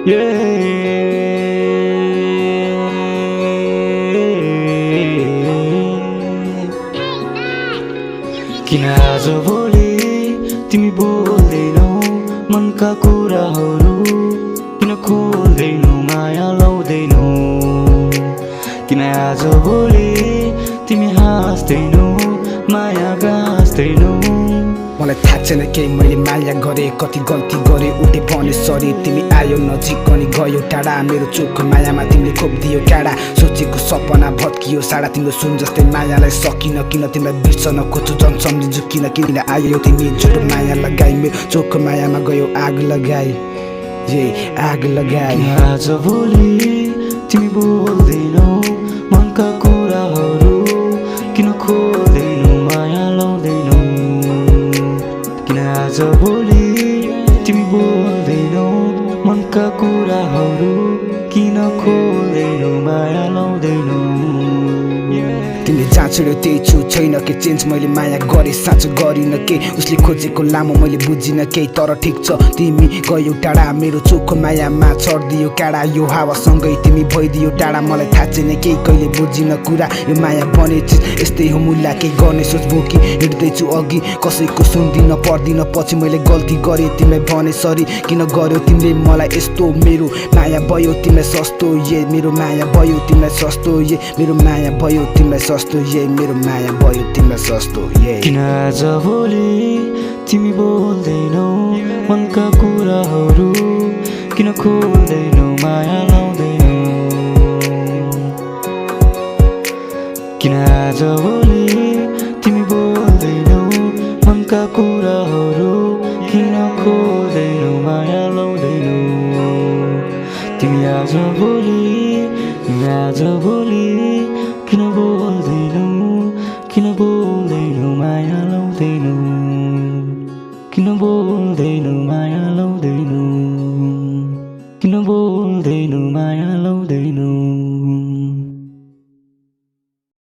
किन आज भोलि तिमी बोल्दैनौ मनका कुराहरू, किन खोल्दैनौ माया लाउँदैनौ? किन आज भोलि तिमी हाँस्दैनौ माया गाँस्दैनौ? मलाई थाहा छैन केही मैले माया गरे, कति गल्ती गरे, उठे भने सरी। तिमी आयो नजिक अनि गयो टाढा, मेरो चोखो मायामा तिमीले खोपिदियो काँडा। सोचेको सपना भत्कियो साडा, तिम्रो सुन जस्तै मायालाई सकिन। किन तिमीलाई बिर्सन खोज्छु झन् सम्झिन्छु, किन आयो तिमी झुटो माया लगाई, मेरो चोखो मायामा गयो आग लगाई, आग लगाई। आज भोलि तिमी बोल्दैनौ मनका कुराहरू, किन खोल्दैनौ माया लाउँदैनौ? किन आज भोलि तिमी बोल्दैनौ मनका कुराहरू, किन खोल्दैनौ माया लाउँदैनौ? तिमीले जहाँ छोड्यो त्यही छु, छैन के चेन्ज, मैले माया गरेँ साँचो गरिन के, उसले खोजेको लामो मैले बुझिन केही। तर ठिक छ तिमी गयो टाढा, मेरो चोखो मायामा छरिदियो काँडा। यो हावासँगै तिमी भइदियो टाढा, मलाई थाहा छैन केही कहिले बुझिन कुरा। यो माया बने चिज यस्तै हो मुल्ला, केही गर्ने सोच बोकी हिँड्दैछु अघि, कसैको सुन्दिन पर्दिन। पछि मैले गल्ती गरेँ तिमीलाई भने सरी, किन गर्यो तिमीले मलाई यस्तो? मेरो माया भयो तिमीलाई सस्तो, मेरो माया भयो तिमीलाई सस्तो, मेरो माया भयो तिमीलाई सस्तो, मेरो माया भयो तिमीलाई सस्तो। किन आज भोलि तिमी बोल्दैनौ मनका कुराहरू, किन खोल्दैनौ माया लाउँदैनौ? किन आज भोलि तिमी बोल्दैनौ मनका कुराहरू, किन खोल्दैनौ माया लाउँदैनौ? तिमी आज भोलि किन बोल्दैनौ, किन बोल्दैनौ माया लाउँदैनौ? किन बोल्दैनौ माया लाउँदैनौ? किन बोल्दैनौ माया लाउँदैनौ?